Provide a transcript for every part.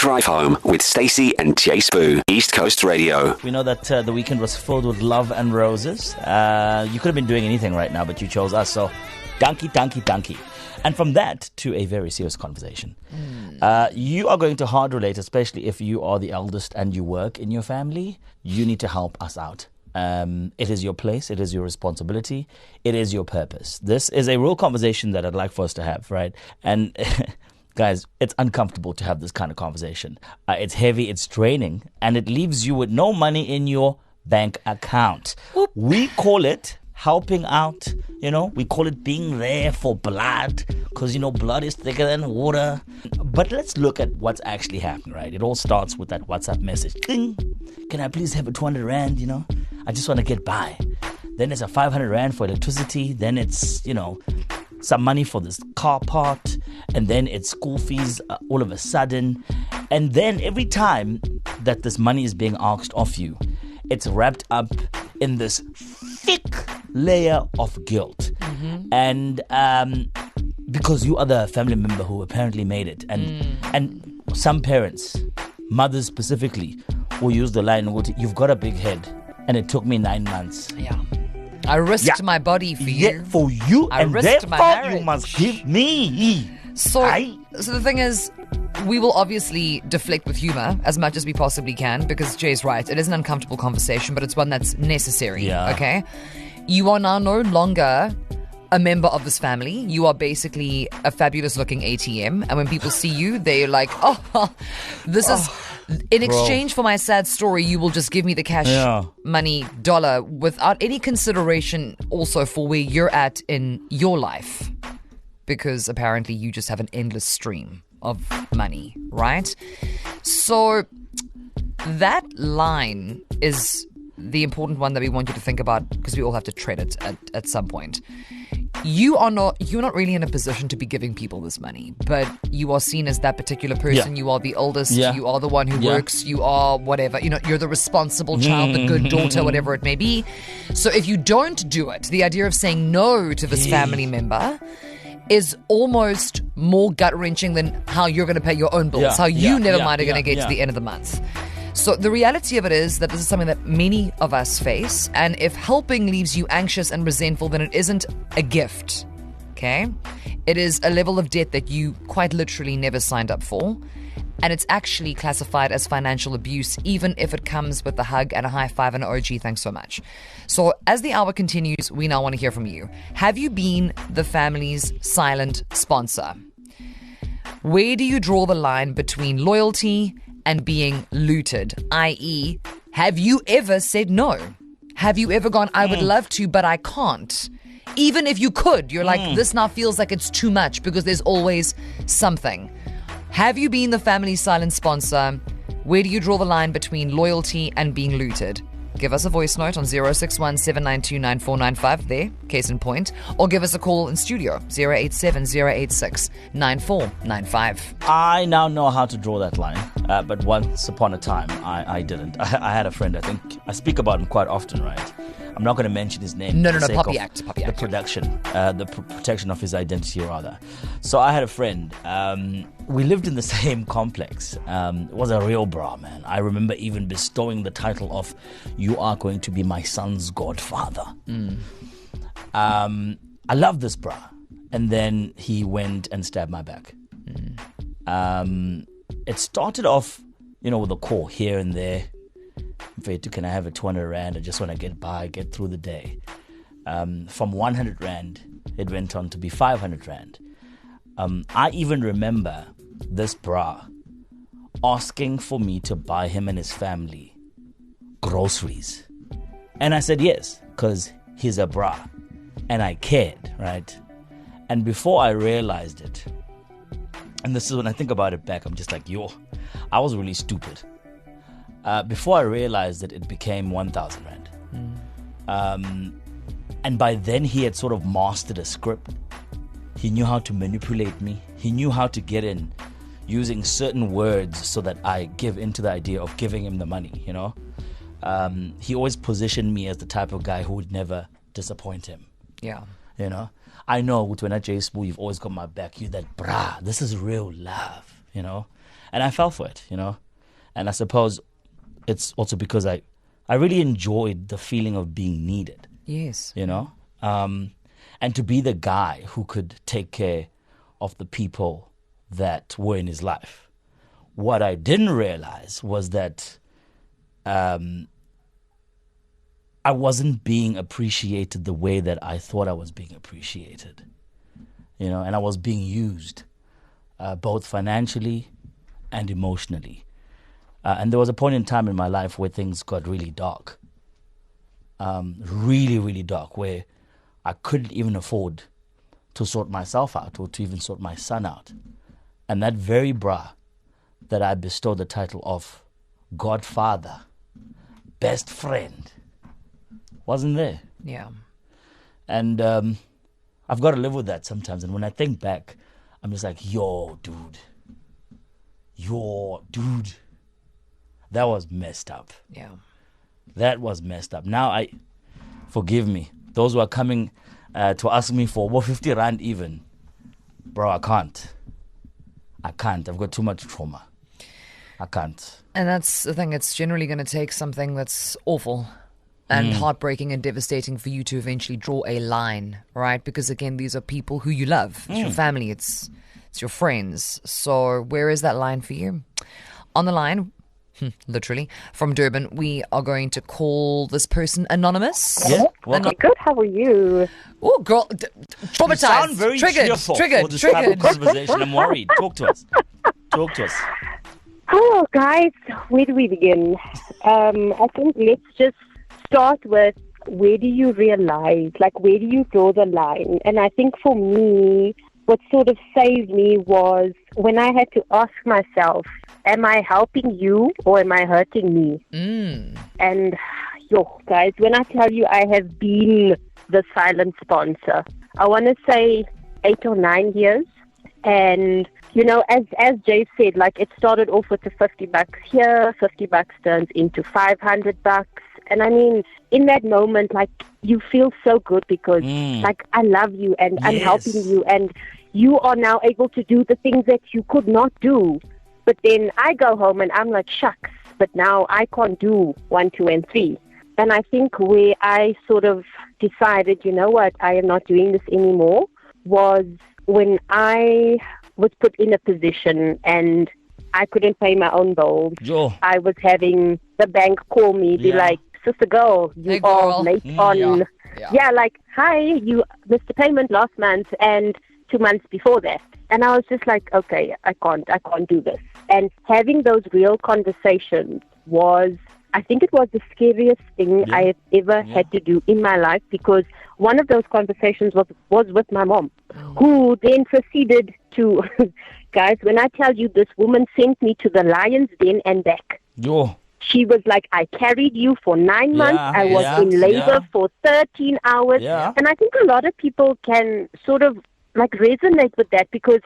Drive Home with Stacey and J Sbu, East Coast Radio. We know that the weekend was filled with love and roses. You could have been doing anything right now, but you chose us, so donkey. And from that to a very serious conversation. You are going to hard relate, especially if you are the eldest and you work in your family. You need to help us out. It is your place. It is your responsibility. It is your purpose. This is a real conversation that I'd like for us to have, right? And guys, it's uncomfortable to have this kind of conversation. It's heavy, it's draining, and it leaves you with no money in your bank account. Whoop. We call it helping out, we call it being there for blood, because, blood is thicker than water. But let's look at what's actually happening, right? It all starts with that WhatsApp message. Ding! Can I please have a 200 Rand, I just want to get by. Then it's a 500 Rand for electricity. Then it's, some money for this car part. And then it's school fees all of a sudden. And then every time that this money is being asked of you, it's wrapped up in this thick layer of guilt. Mm-hmm. And because you are the family member who apparently made it. And some parents, mothers specifically, will use the line, you've got a big head. And it took me 9 months. Yeah. I risked my body for you. Yeah, for you. I and risked my therefore marriage. You must give me. So the thing is, we will obviously deflect with humor as much as we possibly can, because Jay's right. It is an uncomfortable conversation, but it's one that's necessary. Yeah. Okay? You are now no longer a member of this family. You are basically a fabulous looking ATM. And when people see you, they're like, this is... In exchange for my sad story, you will just give me the cash money dollar without any consideration also for where you're at in your life. Because apparently you just have an endless stream of money, right? So that line is the important one that we want you to think about, because we all have to tread it at some point. You're not really in a position to be giving people this money, but you are seen as that particular person. Yeah. You are the oldest. Yeah. You are the one who works. You are whatever. You're the responsible child, the good daughter, whatever it may be. So if you don't do it, the idea of saying no to this family member is almost more gut-wrenching than how you're going to pay your own bills, how you never mind are going to get to the end of the month. So the reality of it is that this is something that many of us face, and if helping leaves you anxious and resentful, then it isn't a gift, okay? It is a level of debt that you quite literally never signed up for, and it's actually classified as financial abuse, even if it comes with a hug and a high five and an OG, thanks so much. So as the hour continues, we now want to hear from you. Have you been the family's silent sponsor? Where do you draw the line between loyalty and being looted, i.e., have you ever said no? Have you ever gone, I would love to, but I can't? Even if you could, you're like, this now feels like it's too much, because there's always something. Have you been the family's silent sponsor? Where do you draw the line between loyalty and being looted? Give us a voice note on 061-792-9495, there, case in point. Or give us a call in studio, 087-086-9495. I now know how to draw that line, but once upon a time, I didn't. I had a friend, I think, I speak about him quite often, right? I'm not going to mention his name. No, Puppy Act. The protection of his identity, rather. So I had a friend. We lived in the same complex. It was a real bra, man. I remember even bestowing the title of, you are going to be my son's godfather. I love this bra. And then he went and stabbed my back. It started off, with a call here and there. Can I have a 200 Rand? I just want to get by, get through the day. From 100 Rand, it went on to be 500 Rand. I even remember this bra asking for me to buy him and his family groceries. And I said yes, because he's a bra. And I cared, right? And before I realized it, and this is when I think about it back, I'm just like, I was really stupid. Before I realized that it became 1,000 Rand. And by then he had sort of mastered a script. He knew how to manipulate me. He knew how to get in using certain words so that I give into the idea of giving him the money, He always positioned me as the type of guy who would never disappoint him. Yeah. I know when I J Sbu, you've always got my back. You're that, this is real love, And And I fell for it, And I suppose it's also because I really enjoyed the feeling of being needed. Yes. And to be the guy who could take care of the people that were in his life. What I didn't realize was that I wasn't being appreciated the way that I thought I was being appreciated. And I was being used, both financially and emotionally. And there was a point in time in my life where things got really dark. Really, really dark, where I couldn't even afford to sort myself out or to even sort my son out. And that very bra that I bestowed the title of Godfather, best friend, wasn't there. Yeah. And I've got to live with that sometimes. And when I think back, I'm just like, yo, dude. That was messed up. Yeah. That was messed up. Now, forgive me. Those who are coming to ask me for 50 Rand even. Bro, I can't. I've got too much trauma. I can't. And that's the thing. It's generally going to take something that's awful and heartbreaking and devastating for you to eventually draw a line, right? Because again, these are people who you love. It's your family. It's your friends. So where is that line for you? On the line, literally, from Durban, we are going to call this person Anonymous. Yeah, welcome. Good, how are you? Oh, girl, traumatized. You sound very triggered. for this type of conversation. I'm worried. Talk to us. Oh, guys, where do we begin? I think let's just start with, where do you realize, where do you draw the line? And I think for me, what sort of saved me was when I had to ask myself, am I helping you or am I hurting me? And, guys, when I tell you I have been the silent sponsor, I want to say 8 or 9 years. And, as Jay said, it started off with the $50 here, $50 turns into $500. And I mean, in that moment, you feel so good because, I love you and I'm helping you. And you are now able to do the things that you could not do. But then I go home and I'm like, shucks, but now I can't do 1, 2, and 3. And I think where I sort of decided, you know what, I am not doing this anymore, was when I was put in a position and I couldn't pay my own bills. I was having the bank call me, be like, sister girl, you are late on. Hi, you missed the payment last month and 2 months before that. And I was just like, okay, I can't do this. And having those real conversations I think it was the scariest thing I have ever had to do in my life, because one of those conversations was with my mom, who then proceeded to, guys, when I tell you this woman sent me to the lion's den and back. She was like, I carried you for 9 months. I was in labor for 13 hours. And I think a lot of people can sort of resonate with that, because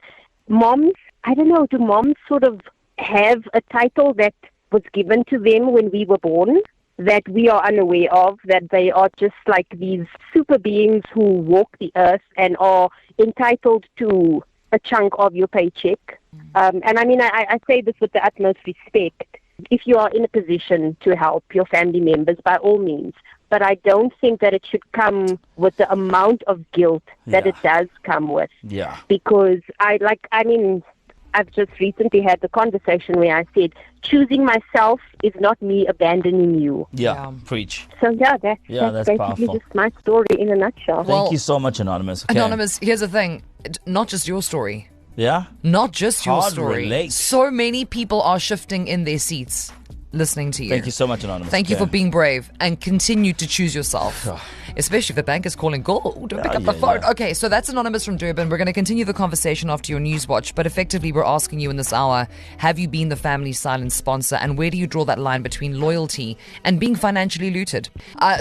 moms, I don't know, do moms sort of have a title that was given to them when we were born that we are unaware of, that they are just like these super beings who walk the earth and are entitled to a chunk of your paycheck? And I mean, I say this with the utmost respect. If you are in a position to help your family members, by all means. But I don't think that it should come with the amount of guilt that it does come with. Because I've just recently had the conversation where I said, choosing myself is not me abandoning you. Preach. So that's basically powerful. just my story in a nutshell. Thank you so much, Anonymous. Okay. Anonymous, here's the thing. Not just your story. Yeah? Not just your Hard story. relate. So many people are shifting in their seats listening to you. Thank you so much, Anonymous. Thank you for being brave and continue to choose yourself. Especially if the bank is calling, go, don't pick up the phone. Okay, so that's Anonymous from Durban. We're going to continue the conversation after your news watch, but effectively we're asking you in this hour, have you been the family silent sponsor, and where do you draw that line between loyalty and being financially looted?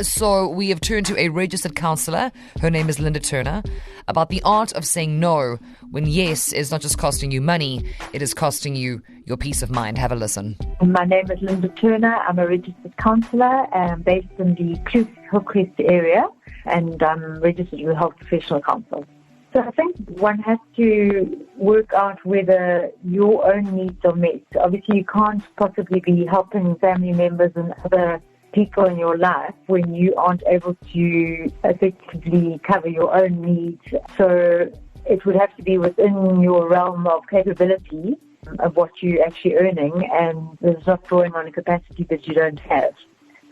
So we have turned to a registered counsellor, her name is Linda Turner, about the art of saying no when yes is not just costing you money, it is costing you your peace of mind. Have a listen. My name is Linda Turner. I'm a registered counsellor based in the Hillcrest area, and I'm registered with Health Professional Council. So I think one has to work out whether your own needs are met. Obviously, you can't possibly be helping family members and other people in your life when you aren't able to effectively cover your own needs. So it would have to be within your realm of capability of what you're actually earning, and there's not drawing on a capacity that you don't have.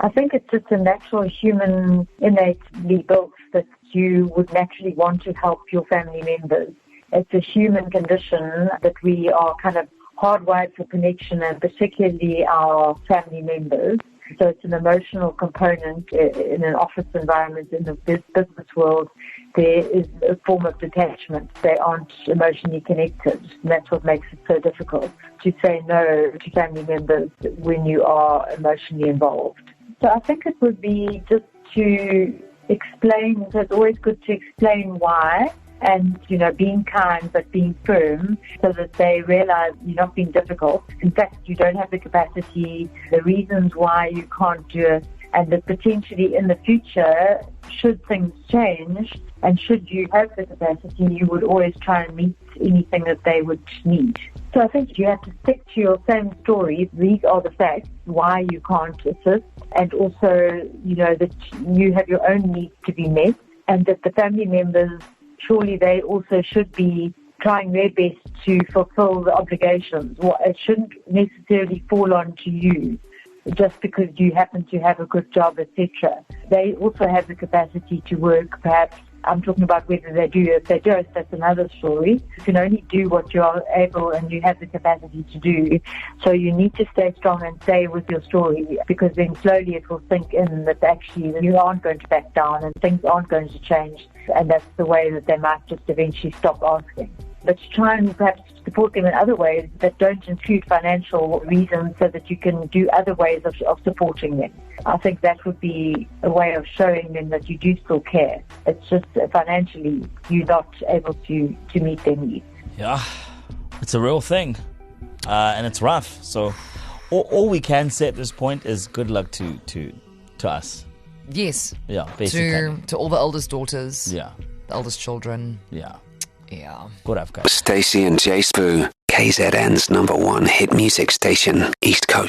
I think it's just a natural human, innately built that you would naturally want to help your family members. It's a human condition that we are kind of hardwired for connection, and particularly our family members. So it's an emotional component in an office environment, in the business world. There is a form of detachment. They aren't emotionally connected. And that's what makes it so difficult to say no to family members when you are emotionally involved. So I think it would be just to explain, so it's always good to explain why, and, being kind but being firm so that they realize you're not being difficult. In fact, you don't have the capacity, the reasons why you can't do it, and that potentially in the future, should things change and should you have the capacity, you would always try and meet anything that they would need. So I think you have to stick to your same story. These are the facts, why you can't assist, and also, that you have your own needs to be met, and that the family members, surely they also should be trying their best to fulfill the obligations. Well, it shouldn't necessarily fall onto you just because you happen to have a good job, etc. They also have the capacity to work, perhaps. I'm talking about whether they do. If they don't, that's another story. You can only do what you are able and you have the capacity to do. So you need to stay strong and stay with your story, because then slowly it will sink in that actually you aren't going to back down and things aren't going to change. And that's the way that they might just eventually stop asking. But to try and perhaps support them in other ways that don't include financial reasons, so that you can do other ways of supporting them. I think that would be a way of showing them that you do still care. It's just financially you're not able to meet their needs. Yeah, it's a real thing, and it's rough. So all we can say at this point is good luck to us. Yes. Yeah, basically. To all the eldest daughters. Yeah. The eldest children. Yeah. Yeah. Good afternoon. Stacey and J Sbu, KZN's #1 hit music station, East Coast.